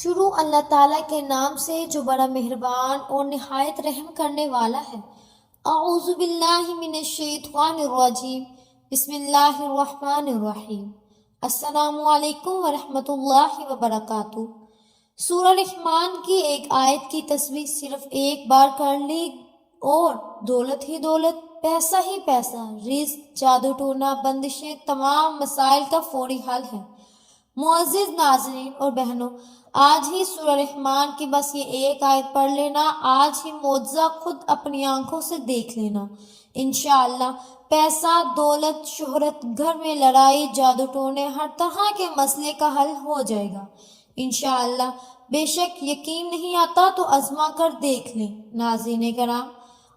شروع اللہ تعالیٰ کے نام سے جو بڑا مہربان اور نہایت رحم کرنے والا ہے۔ اعوذ باللہ من الشیطان الرجیم، بسم اللہ الرحمن الرحیم۔ السلام علیکم ورحمۃ اللہ وبرکاتہ۔ سورہ رحمان کی ایک آیت کی تصویر صرف ایک بار کر لی اور دولت ہی دولت، پیسہ ہی پیسہ، رزق، جادو ٹونا، بندشیں، تمام مسائل کا فوری حل ہے۔ معزز ناظرین اور بہنوں، آج ہی سورہ رحمان کی بس یہ ایک آیت پڑھ لینا، آج ہی معجزہ خود اپنی آنکھوں سے دیکھ لینا۔ انشاءاللہ پیسہ، دولت، شہرت، گھر میں لڑائی، جادو ٹونے، ہر طرح کے مسئلے کا حل ہو جائے گا انشاءاللہ۔ بے شک یقین نہیں آتا تو آزما کر دیکھ لیں۔ ناظرین کرام،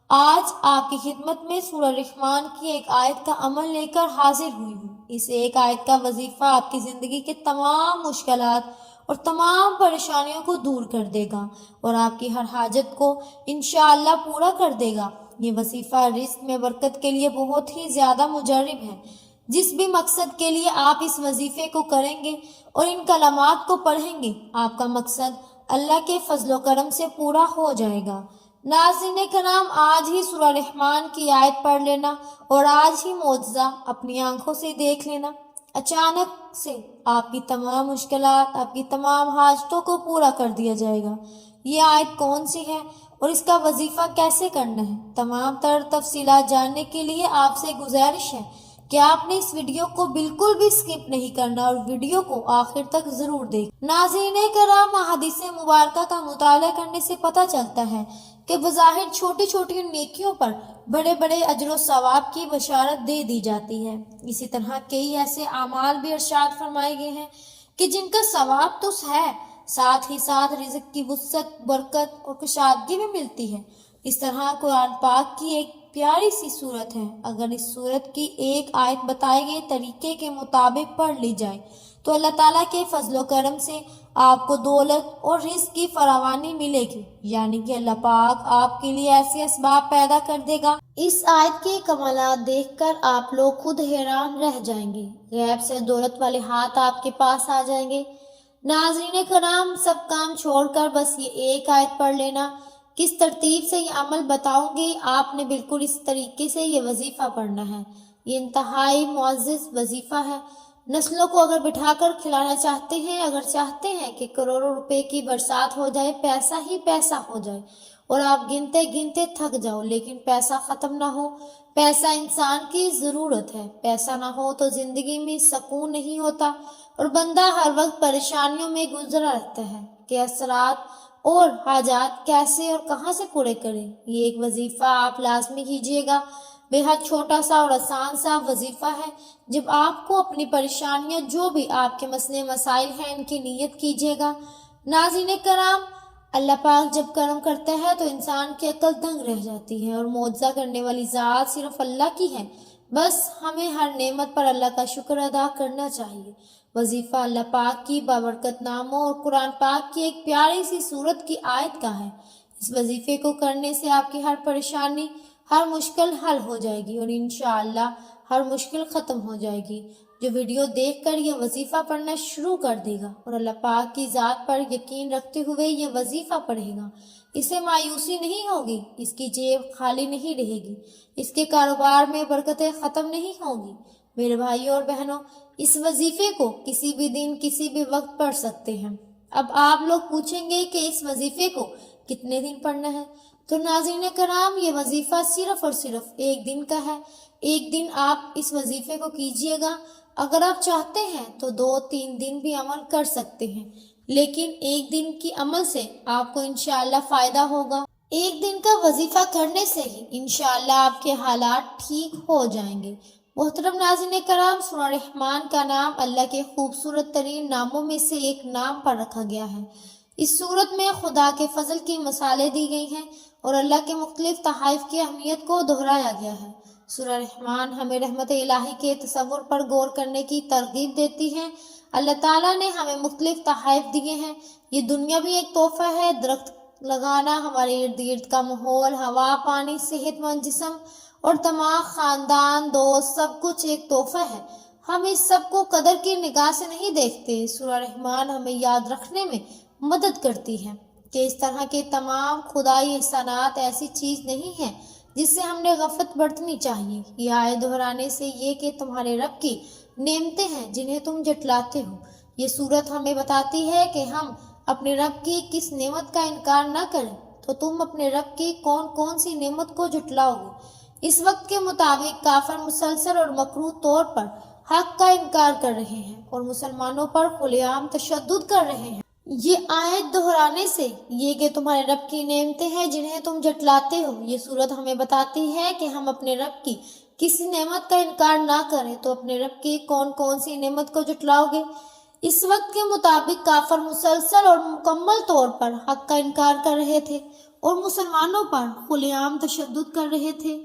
آج آپ کی خدمت میں سورہ رحمان کی ایک آیت کا عمل لے کر حاضر ہوئی ہوں۔ اس ایک آیت کا وظیفہ آپ کی زندگی کے تمام مشکلات اور تمام پریشانیوں کو دور کر دے گا اور آپ کی ہر حاجت کو انشاءاللہ پورا کر دے گا۔ یہ وظیفہ رزق میں برکت کے لیے بہت ہی زیادہ مجرب ہے۔ جس بھی مقصد کے لیے آپ اس وظیفے کو کریں گے اور ان کلمات کو پڑھیں گے، آپ کا مقصد اللہ کے فضل و کرم سے پورا ہو جائے گا۔ ناظرین کرام، آج ہی سورہ رحمان کی آیت پڑھ لینا اور آج ہی معجزہ اپنی آنکھوں سے دیکھ لینا۔ اچانک سے آپ کی تمام مشکلات، آپ کی تمام حاجتوں کو پورا کر دیا جائے گا۔ یہ آیت کون سی ہے اور اس کا وظیفہ کیسے کرنا ہے، تمام تر تفصیلات جاننے کے لیے آپ سے گزارش ہے کہ آپ نے اس ویڈیو کو بالکل بھی سکپ نہیں کرنا اور ویڈیو کو آخر تک ضرور دیکھیں۔ ناظرین کرام، احادیث مبارکہ کا مطالعہ کرنے سے پتہ چلتا ہے کہ بظاہر چھوٹی چھوٹی نیکیوں پر بڑے بڑے اجر و ثواب کی بشارت دے دی جاتی ہے۔ اسی طرح کئی ایسے اعمال بھی ارشاد فرمائے گئے ہیں کہ جن کا ثواب تو ہے، ساتھ ہی ساتھ رزق کی وسعت، برکت اور کشادگی بھی ملتی ہے۔ اس طرح قرآن پاک کی ایک پیاری سی صورت ہے، اگر اس صورت کی ایک آیت بتائے گئے طریقے کے مطابق پڑھ لی جائے تو اللہ تعالیٰ کے فضل و کرم سے آپ کو دولت اور رزق کی فراوانی ملے گی، یعنی کہ اللہ پاک آپ کے لیے ایسے اسباب پیدا کر دے گا۔ اس آیت کے کمالات دیکھ کر آپ لوگ خود حیران رہ جائیں گے، غیب سے دولت والے ہاتھ آپ کے پاس آ جائیں گے۔ ناظرین کرام، سب کام چھوڑ کر بس یہ ایک آیت پڑھ لینا۔ کس ترتیب سے یہ عمل بتاؤں گی، آپ نے بالکل اس طریقے سے یہ وظیفہ پڑھنا ہے۔ یہ انتہائی معزز وظیفہ ہے۔ نسلوں کو اگر بٹھا کر کھلانا چاہتے ہیں، اگر چاہتے ہیں کہ کروڑوں روپے کی برسات ہو جائے، پیسہ ہی پیسہ ہو جائے اور آپ گنتے گنتے تھک جاؤ لیکن پیسہ ختم نہ ہو۔ پیسہ انسان کی ضرورت ہے، پیسہ نہ ہو تو زندگی میں سکون نہیں ہوتا اور بندہ ہر وقت پریشانیوں میں گزرا رہتا ہے کہ اثرات اور حاجات کیسے اور کہاں سے پورے کریں۔ یہ ایک وظیفہ آپ لازمی کیجیے گا، بے حد چھوٹا سا اور آسان سا وظیفہ ہے۔ جب آپ کو اپنی پریشانیاں، جو بھی آپ کے مسئلے مسائل ہیں، ان کی نیت کیجیے گا۔ ناظرین کرام، اللہ پاک جب کرم کرتا ہے تو انسان کی عقل دنگ رہ جاتی ہے اور معجزہ کرنے والی ذات صرف اللہ کی ہے۔ بس ہمیں ہر نعمت پر اللہ کا شکر ادا کرنا چاہیے۔ وظیفہ اللہ پاک کی بابرکت ناموں اور قرآن پاک کی ایک پیاری سی سورت کی آیت کا ہے۔ اس وظیفے کو کرنے سے آپ کی ہر پریشانی، ہر مشکل حل ہو جائے گی اور انشاءاللہ ہر مشکل ختم ہو جائے گی۔ جو ویڈیو دیکھ کر یہ وظیفہ پڑھنا شروع کر دے گا اور اللہ پاک کی ذات پر یقین رکھتے ہوئے یہ وظیفہ پڑھے گا، اسے مایوسی نہیں ہوگی، اس کی جیب خالی نہیں رہے گی، اس کے کاروبار میں برکتیں ختم نہیں ہوں گی۔ میرے بھائیوں اور بہنوں، اس وظیفے کو کسی بھی دن، کسی بھی وقت پڑھ سکتے ہیں۔ اب آپ لوگ پوچھیں گے کہ اس وظیفے کو کتنے دن پڑھنا ہے؟ تو ناظرین کرام، یہ وظیفہ صرف اور صرف ایک دن کا ہے۔ ایک دن آپ اس وظیفے کو کیجئے گا۔ اگر آپ چاہتے ہیں تو 2-3 دن بھی عمل کر سکتے ہیں، لیکن ایک دن کی عمل سے آپ کو انشاءاللہ فائدہ ہوگا۔ ایک دن کا وظیفہ کرنے سے ہی انشاءاللہ آپ کے حالات ٹھیک ہو جائیں گے۔ محترم ناظرین کرام، سورہ رحمان کا نام اللہ کے خوبصورت ترین ناموں میں سے ایک نام پر رکھا گیا ہے۔ اس سورت میں خدا کے فضل کی مثالیں دی گئی ہیں اور اللہ کے مختلف تحائف کی اہمیت کو دہرایا گیا ہے۔ سورہ رحمان ہمیں رحمت الہی کے تصور پر غور کرنے کی ترغیب دیتی ہے۔ اللہ تعالیٰ نے ہمیں مختلف تحائف دیے ہیں۔ یہ دنیا بھی ایک تحفہ ہے۔ درخت لگانا، ہمارے ارد گرد کا ماحول، ہوا، پانی، صحت مند جسم اور تمام خاندان، دوست، سب کچھ ایک تحفہ ہے۔ ہم اس سب کو قدر کی نگاہ سے نہیں دیکھتے۔ سورہ رحمان ہمیں یاد رکھنے میں مدد کرتی ہے کہ اس طرح کے تمام خدائی احسانات ایسی چیز نہیں ہے جس سے ہم نے غفلت برتنی چاہیے۔ یہ آیت دہرانے سے یہ کہ تمہارے رب کی نعمتیں ہیں جنہیں تم جٹلاتے ہو۔ یہ صورت ہمیں بتاتی ہے کہ ہم اپنے رب کی کس نعمت کا انکار نہ کریں تو تم اپنے رب کی کون کون سی نعمت کو جٹلاؤ گے۔ اس وقت کے مطابق کافر مسلسل اور مکروہ طور پر حق کا انکار کر رہے ہیں اور مسلمانوں پر کھلے عام تشدد کر رہے ہیں۔ یہ آیت دہرانے سے یہ کہ تمہارے رب کی نعمتیں ہیں جنہیں تم جٹلاتے ہو، یہ صورت ہمیں بتاتی ہے کہ ہم اپنے رب کی کسی نعمت کا انکار نہ کریں تو اپنے رب کی کون کون سی نعمت کو جٹلاؤ گے۔ اس وقت کے مطابق کافر مسلسل اور مکمل طور پر حق کا انکار کر رہے تھے اور مسلمانوں پر کھلے عام تشدد کر رہے تھے۔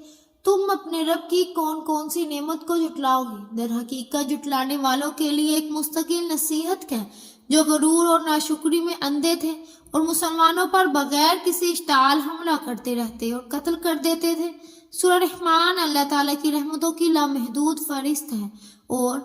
تم اپنے رب کی کون کون سی نعمت کو جٹلاؤ گے؟ در حقیقت جٹلانے والوں کے لیے ایک مستقل نصیحت ہے جو غرور اور ناشکری میں اندھے تھے اور مسلمانوں پر بغیر کسی اشتعال حملہ کرتے رہتے اور قتل کر دیتے تھے۔ سورہ رحمان اللہ تعالیٰ کی رحمتوں کی لامحدود فہرست ہے اور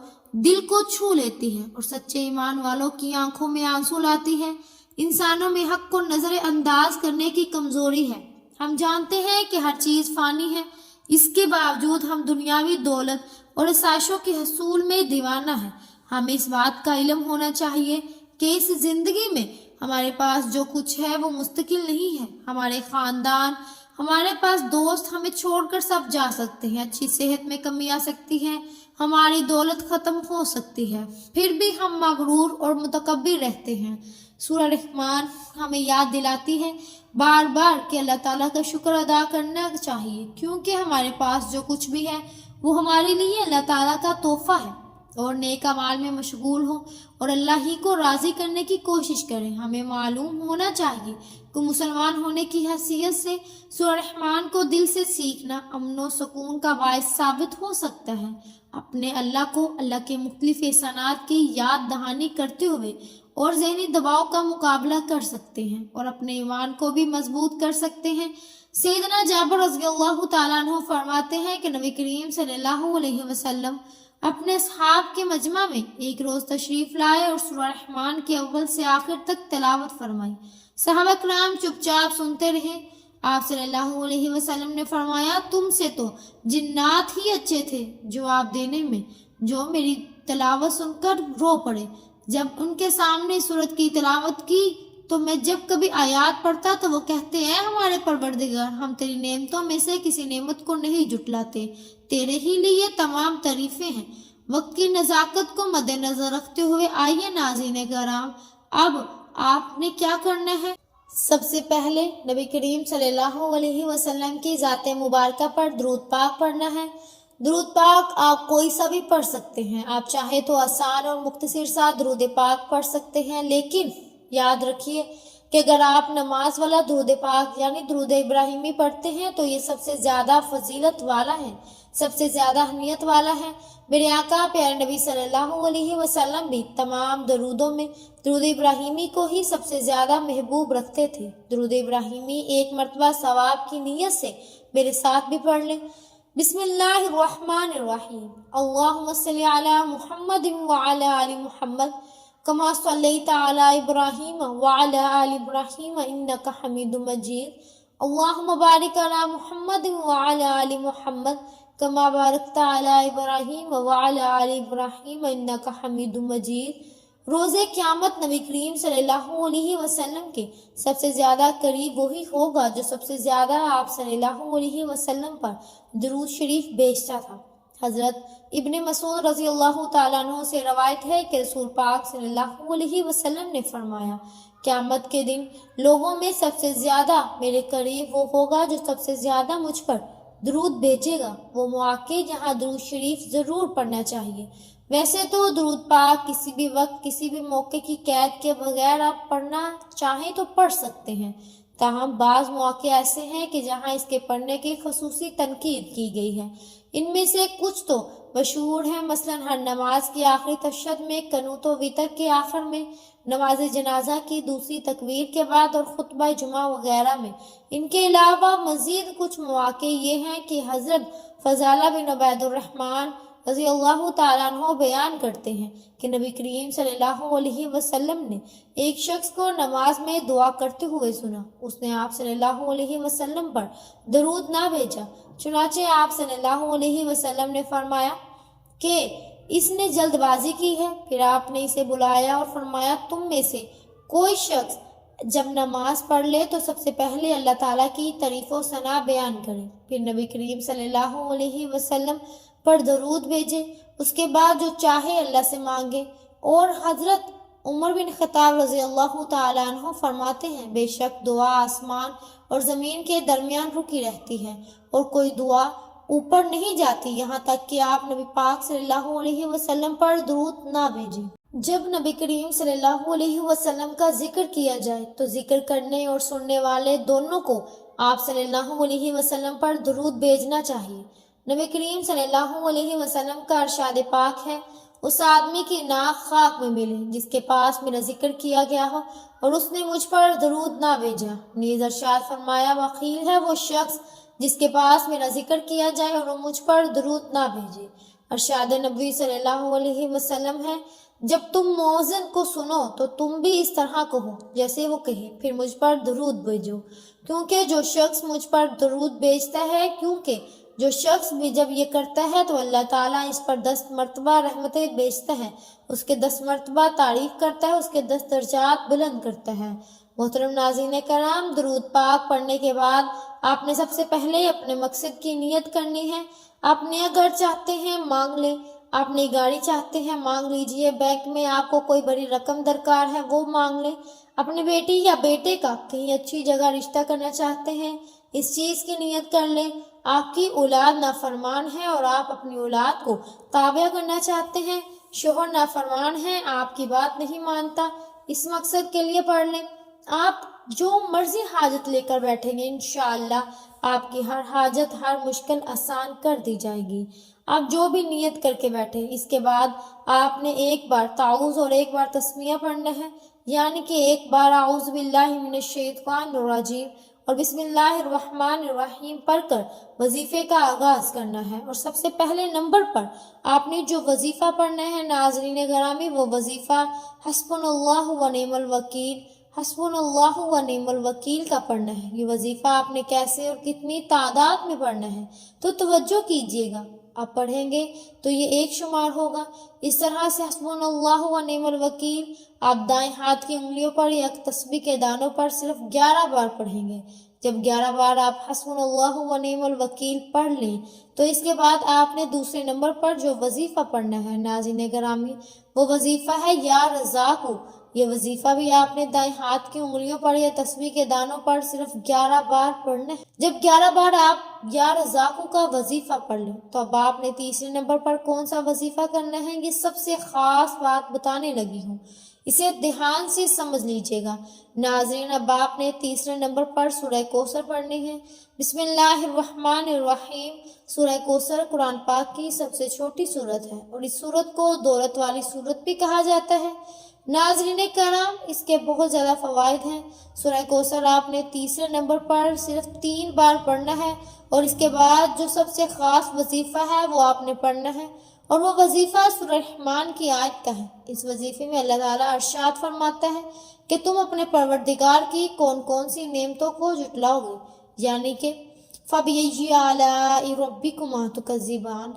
دل کو چھو لیتی ہے اور سچے ایمان والوں کی آنکھوں میں آنسو لاتی ہے۔ انسانوں میں حق کو نظر انداز کرنے کی کمزوری ہے۔ ہم جانتے ہیں کہ ہر چیز فانی ہے، اس کے باوجود ہم دنیاوی دولت اور آسائشوں کے حصول میں دیوانہ ہیں۔ ہمیں اس بات کا علم ہونا چاہیے کہ اس زندگی میں ہمارے پاس جو کچھ ہے وہ مستقل نہیں ہے۔ ہمارے خاندان، ہمارے پاس دوست ہمیں چھوڑ کر سب جا سکتے ہیں، اچھی صحت میں کمی آ سکتی ہے، ہماری دولت ختم ہو سکتی ہے، پھر بھی ہم مغرور اور متکبر رہتے ہیں۔ سورہ رحمان ہمیں یاد دلاتی ہے بار بار کہ اللہ تعالیٰ کا شکر ادا کرنا چاہیے کیونکہ ہمارے پاس جو کچھ بھی ہے وہ ہمارے لیے اللہ تعالیٰ کا تحفہ ہے، اور نیک اعمال میں مشغول ہوں اور اللہ ہی کو راضی کرنے کی کوشش کریں۔ ہمیں معلوم ہونا چاہیے کہ مسلمان ہونے کی حیثیت سے سورہ رحمان کو دل سے سیکھنا امن و سکون کا باعث ثابت ہو سکتا ہے۔ اپنے اللہ کو اللہ کے مختلف احسانات کی یاد دہانی کرتے ہوئے اور ذہنی دباؤ کا مقابلہ کر سکتے ہیں اور اپنے ایمان کو بھی مضبوط کر سکتے ہیں۔ سیدنا جابر رضی اللہ تعالیٰ عنہ فرماتے ہیں کہ نبی کریم صلی اللہ علیہ وسلم اپنے اصحاب کے مجمع میں ایک روز تشریف لائے اور سورہ رحمان کے اول سے آخر تک تلاوت فرمائی۔ صحابہ کرام چپ چاپ سنتے رہے۔ آپ صلی اللہ علیہ وسلم نے فرمایا، تم سے تو جنات ہی اچھے تھے جواب دینے میں، جو میری تلاوت سن کر رو پڑے۔ جب ان کے سامنے سورت کی تلاوت کی تو میں جب کبھی آیات پڑھتا تو وہ کہتے ہیں ہمارے پروردگار، ہم تیری نعمتوں میں سے کسی نعمت کو نہیں جٹلاتے، تیرے ہی لیے تمام تعریفیں ہیں۔ وقت کی نزاکت کو مد نظر رکھتے ہوئے آئیے ناظرین کرام، اب آپ نے کیا کرنا ہے؟ سب سے پہلے نبی کریم صلی اللہ علیہ وسلم کی ذات مبارکہ پر درود پاک پڑھنا ہے۔ درود پاک آپ کوئی سا بھی پڑھ سکتے ہیں، آپ چاہے تو آسان اور مختصر سا درود پاک پڑھ سکتے ہیں، لیکن یاد رکھیے کہ اگر آپ نماز والا درود پاک یعنی درود ابراہیمی پڑھتے ہیں تو یہ سب سے زیادہ فضیلت والا ہے، سب سے زیادہ اہمیت والا ہے۔ میرے آقا پیارے نبی صلی اللہ علیہ وسلم بھی تمام درودوں میں درود ابراہیمی کو ہی سب سے زیادہ محبوب رکھتے تھے۔ درود ابراہیمی ایک مرتبہ ثواب کی نیت سے میرے ساتھ بھی پڑھ لیں۔ بسم اللہ الرحمن الرحیم، اللہم صلی علی محمد وعلی آل محمد کما صلیت علی ابراہیم وعلی آل ابراہیم انک حمید مجید، اللہم بارک علی محمد وعلی آل محمد کما بارکت علی ابراہیم وعلی آل ابراہیم انک حمید مجید۔ روز قیامت نبی کریم صلی اللہ علیہ وسلم کے سب سے زیادہ قریب وہی ہوگا جو سب سے زیادہ آپ صلی اللہ علیہ وسلم پر درود شریف بھیجتا تھا۔ حضرت ابن مسعود رضی اللہ تعالیٰ عنہ سے روایت ہے کہ رسول پاک صلی اللہ علیہ وسلم نے فرمایا، قیامت کے دن لوگوں میں سب سے زیادہ میرے قریب وہ ہوگا جو سب سے زیادہ مجھ پر درود بھیجے گا۔ وہ مواقع جہاں درود شریف ضرور پڑھنا چاہیے۔ ویسے تو درود پاک کسی بھی وقت کسی بھی موقع کی قید کے بغیر آپ پڑھنا چاہیں تو پڑھ سکتے ہیں، تاہم بعض مواقع ایسے ہیں کہ جہاں اس کے پڑھنے کی خصوصی تنقید کی گئی ہے۔ ان میں سے کچھ تو مشہور ہیں، مثلا ہر نماز کی آخری تشہد میں، قنوت و وتر کے آخر میں، نماز جنازہ کی دوسری تکبیر کے بعد اور خطبہ جمعہ وغیرہ میں۔ ان کے علاوہ مزید کچھ مواقع یہ ہیں کہ حضرت فضالہ بن عبید الرحمن رضی اللہ تعالیٰ عنہ بیان کرتے ہیں کہ نبی کریم صلی اللہ علیہ وسلم نے ایک شخص کو نماز میں دعا کرتے ہوئے سنا۔ اس نے آپ صلی اللہ علیہ وسلم پر درود نہ بھیجا، چنانچہ آپ صلی اللہ علیہ وسلم نے فرمایا کہ اس نے جلد بازی کی ہے۔ پھر آپ نے اسے بلایا اور فرمایا تم میں سے کوئی شخص جب نماز پڑھ لے تو سب سے پہلے اللہ تعالیٰ کی تعریف و ثنا بیان کرے، پھر نبی کریم صلی اللہ علیہ وسلم پر درود بھیجے، اس کے بعد جو چاہے اللہ سے مانگے۔ اور حضرت عمر بن خطاب رضی اللہ تعالیٰ عنہ فرماتے ہیں بے شک دعا آسمان اور زمین کے درمیان رکی رہتی ہے اور کوئی دعا اوپر نہیں جاتی یہاں تک کہ آپ نبی پاک صلی اللہ علیہ وسلم پر درود نہ بھیجیں۔ جب نبی کریم صلی اللہ علیہ وسلم کا ذکر کیا جائے تو ذکر کرنے اور سننے والے دونوں کو آپ صلی اللہ علیہ وسلم پر درود بھیجنا چاہیے۔ نبی کریم صلی اللہ علیہ وسلم کا ارشاد پاک ہے اس آدمی کی ناک خاک میں ملے جس کے پاس میرا ذکر کیا گیا ہو اور اس نے مجھ پر درود نہ بھیجا۔ نیز ارشاد فرمایا وخیل ہے وہ شخص جس کے پاس میرا ذکر کیا جائے اور وہ مجھ پر درود نہ بھیجے۔ ارشاد نبی صلی اللہ علیہ وسلم ہے جب تم مؤذن کو سنو تو تم بھی اس طرح کہو جیسے وہ کہے، پھر مجھ پر درود بھیجو، کیونکہ جو شخص مجھ پر درود بھیجتا ہے جو شخص بھی جب یہ کرتا ہے تو اللہ تعالیٰ اس پر 10 مرتبہ رحمتیں بھیجتا ہے، اس کے 10 مرتبہ تعریف کرتا ہے، اس کے 10 درجات بلند کرتا ہے۔ محترم ناظرین کرام، درود پاک پڑھنے کے بعد آپ نے سب سے پہلے اپنے مقصد کی نیت کرنی ہے۔ آپ نیا گھر چاہتے ہیں مانگ لیں، آپ نئی گاڑی چاہتے ہیں مانگ لیجئے، بینک میں آپ کو کوئی بڑی رقم درکار ہے وہ مانگ لیں، اپنی بیٹی یا بیٹے کا کہیں اچھی جگہ رشتہ کرنا چاہتے ہیں اس چیز کی نیت کر لیں، آپ کی اولاد نافرمان ہے اور آپ اپنی اولاد کو تابع کرنا چاہتے ہیں، شوہر نافرمان ہے آپ کی بات نہیں مانتا، اس مقصد کے لیے پڑھ لیں۔ آپ جو مرضی حاجت لے کر بیٹھیں گے انشاءاللہ آپ کی ہر حاجت ہر مشکل آسان کر دی جائے گی۔ آپ جو بھی نیت کر کے بیٹھے اس کے بعد آپ نے ایک بار تعوذ اور ایک بار تسمیہ پڑھنا ہے، یعنی کہ ایک بار اعوذ باللہ من الشیطان الرجیم اور بسم اللہ الرحمن الرحیم پڑھ کر وظیفے کا آغاز کرنا ہے۔ اور سب سے پہلے نمبر پر آپ نے جو وظیفہ پڑھنا ہے ناظرین گرامی وہ وظیفہ حسبنا اللہ و نعم الوکیل، حسبنا اللہ و نعم الوکیل کا پڑھنا ہے۔ یہ وظیفہ آپ نے کیسے اور کتنی تعداد میں پڑھنا ہے تو توجہ کیجیے گا، آپ پڑھیں گے تو یہ ایک شمار ہوگا۔ اس طرح سے حسبنا اللہ و نعم الوکیل آپ دائیں ہاتھ کی انگلیوں پر یا تسبیح کے دانوں پر صرف 11 بار پڑھیں گے۔ جب 11 بار آپ حسبنا اللہ و نعم الوکیل پڑھ لیں تو اس کے بعد آپ نے دوسرے نمبر پر جو وظیفہ پڑھنا ہے ناظرین گرامی وہ وظیفہ ہے یا رزاق۔ یہ وظیفہ بھی آپ نے دائیں ہاتھ کی انگلیوں پر یا تسبیح کے دانوں پر صرف 11 بار پڑھنا ہے۔ جب 11 بار آپ یا رزاق کا وظیفہ پڑھ لیں تو اب آپ نے تیسرے نمبر پر کون سا وظیفہ کرنا ہے یہ سب سے خاص بات بتانے لگی ہوں، اسے دھیان سے سمجھ لیجیے گا ناظرین۔ اب آپ نے تیسرے نمبر پر سورہ کوثر پڑھنی ہے۔ بسم اللہ الرحمن الرحیم۔ سورہ کوثر قرآن پاک کی سب سے چھوٹی سورت ہے اور اس سورت کو دولت والی سورت بھی کہا جاتا ہے۔ ناظرین کرام اس کے بہت زیادہ فوائد ہیں۔ سورہ کوثر آپ نے تیسرے نمبر پر صرف 3 بار پڑھنا ہے اور اس کے بعد جو سب سے خاص وظیفہ ہے وہ آپ نے پڑھنا ہے اور وہ وظیفہ سورہ رحمان کی آیت کا ہے۔ اس وظیفے میں اللہ تعالیٰ ارشاد فرماتا ہے کہ تم اپنے پروردگار کی کون کون سی نعمتوں کو جھٹلاؤ گے، یعنی کہ فَبِأَيِّ آلَاءِ رَبِّكُمَا تُكَذِّبَانِ۔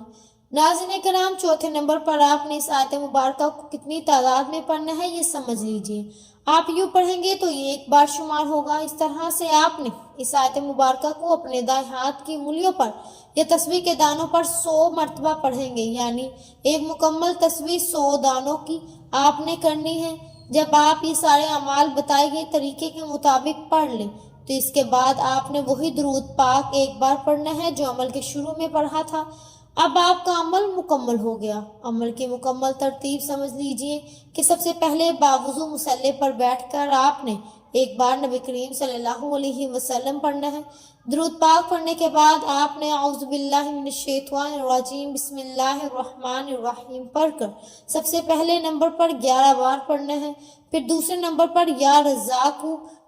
ناظرین کرام چوتھے نمبر پر آپ نے اس آیت مبارکہ کو کتنی تعداد میں پڑھنا ہے یہ سمجھ لیجئے۔ آپ یوں پڑھیں گے تو یہ ایک بار شمار ہوگا۔ اس طرح سے آپ نے اس آیت مبارکہ کو اپنے دائیں ہاتھ کی انگلیوں پر یا تسبیح کے دانوں پر 100 مرتبہ پڑھیں گے، یعنی ایک مکمل تسبیح 100 دانوں کی آپ نے کرنی ہے۔ جب آپ یہ سارے اعمال بتائے گئے طریقے کے مطابق پڑھ لیں تو اس کے بعد آپ نے وہی درود پاک ایک بار پڑھنا ہے جو عمل کے شروع میں پڑھا تھا۔ اب آپ کا عمل مکمل ہو گیا۔ عمل کی مکمل ترتیب سمجھ لیجئے کہ سب سے پہلے باوضو مصلی پر بیٹھ کر آپ نے ایک بار نبی کریم صلی اللہ علیہ وسلم پڑھنا ہے۔ درود پاک پڑھنے کے بعد آپ نے اعوذ باللہ من الشیطان الرجیم بسم اللہ الرحمن الرحیم پڑھ کر سب سے پہلے نمبر پر 11 بار پڑھنا ہے، پھر دوسرے نمبر پر یا رزاق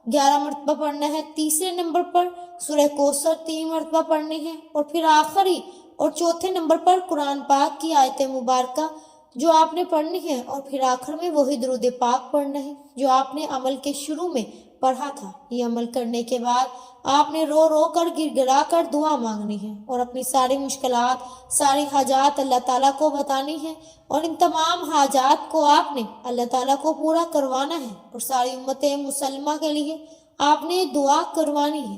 11 مرتبہ پڑھنا ہے، تیسرے نمبر پر سورہ کوثر 3 مرتبہ پڑھنی ہے اور پھر آخری اور چوتھے نمبر پر قرآن پاک کی آیت مبارکہ جو آپ نے پڑھنی ہے، اور پھر آخر میں وہی درود پاک پڑھنا ہے جو آپ نے عمل کے شروع میں پڑھا تھا۔ یہ عمل کرنے کے بعد آپ نے رو رو کر گر گرا کر دعا مانگنی ہے اور اپنی ساری مشکلات، ساری حاجات اللہ تعالیٰ کو بتانی ہے، اور ان تمام حاجات کو آپ نے اللہ تعالیٰ کو پورا کروانا ہے، اور ساری امت مسلمہ کے لیے آپ نے دعا کروانی ہے۔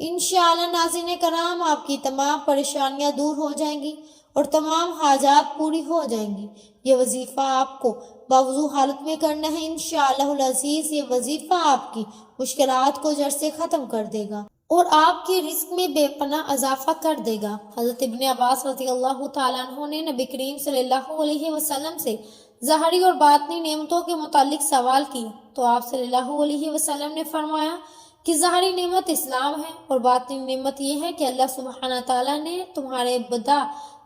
انشاءاللہ ناظرین کرام، آپ کی تمام پریشانیاں دور ہو جائیں گی اور تمام حاجات پوری ہو جائیں گی۔ یہ وظیفہ آپ کو باوضو حالت میں کرنا ہے۔ انشاءاللہ العزیز یہ وظیفہ آپ کی مشکلات کو جڑ سے ختم کر دے گا اور آپ کے رزق میں بے پناہ اضافہ کر دے گا۔ حضرت ابن عباس رضی اللہ تعالیٰ عنہ نے نبی کریم صلی اللہ علیہ وسلم سے ظاہری اور باطنی نعمتوں کے متعلق سوال کی تو آپ صلی اللہ علیہ وسلم نے فرمایا کہ ظاہری نعمت اسلام ہے اور باطنی نعمت یہ ہے کہ اللہ سبحانہ تعالیٰ نے تمہارے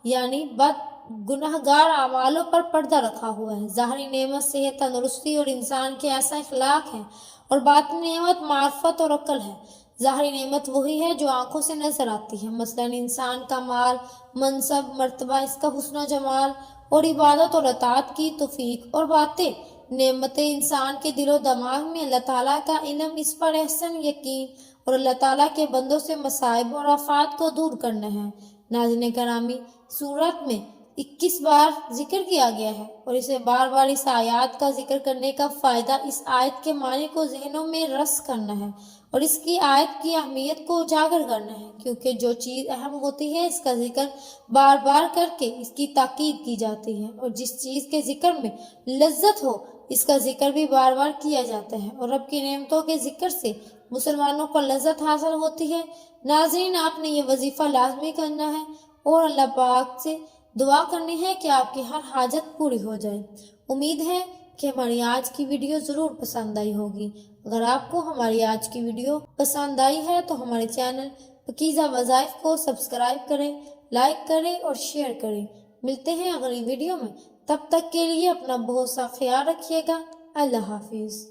یعنی بد گناہگار اعمالوں پر پردہ رکھا ہوا ہے۔ ظاہری نعمت صحت، تندرستی اور انسان کے ایسا اخلاق ہے، اور باطنی نعمت معرفت اور عقل ہے۔ ظاہری نعمت وہی ہے جو آنکھوں سے نظر آتی ہے، مثلاً انسان کا مال، منصب، مرتبہ، اس کا حسن و جمال اور عبادت اور اطاعت کی توفیق، اور باتیں نعمتیں انسان کے دل و دماغ میں اللہ تعالیٰ کا علم، اس پر احسن یقین اور اللہ تعالیٰ کے بندوں سے مصائب اور آفات کو دور کرنا ہے۔ ناظرین کرامی، سورت میں 21 بار ذکر کیا گیا ہے، اور اسے بار بار اس آیات کا ذکر کرنے کا فائدہ اس آیت کے معنی کو ذہنوں میں رسخ کرنا ہے اور اس کی آیت کی اہمیت کو اجاگر کرنا ہے، کیونکہ جو چیز اہم ہوتی ہے اس کا ذکر بار بار کر کے اس کی تاکید کی جاتی ہے، اور جس چیز کے ذکر میں لذت ہو اس کا ذکر بھی بار بار کیا جاتا ہے، اور رب کی نعمتوں کے ذکر سے مسلمانوں کو لذت حاصل ہوتی ہے۔ ناظرین، آپ نے یہ وظیفہ لازمی کرنا ہے اور اللہ پاک سے دعا کرنی ہے کہ آپ کی ہر حاجت پوری ہو جائے۔ امید ہے کہ ہماری آج کی ویڈیو ضرور پسند آئی ہوگی۔ اگر آپ کو ہماری آج کی ویڈیو پسند آئی ہے تو ہمارے چینل پاکیزہ وظائف کو سبسکرائب کریں، لائک کریں اور شیئر کریں۔ ملتے ہیں اگلی ویڈیو میں، تب تک کے لیے اپنا بہت سا خیال رکھیے گا۔ اللہ حافظ۔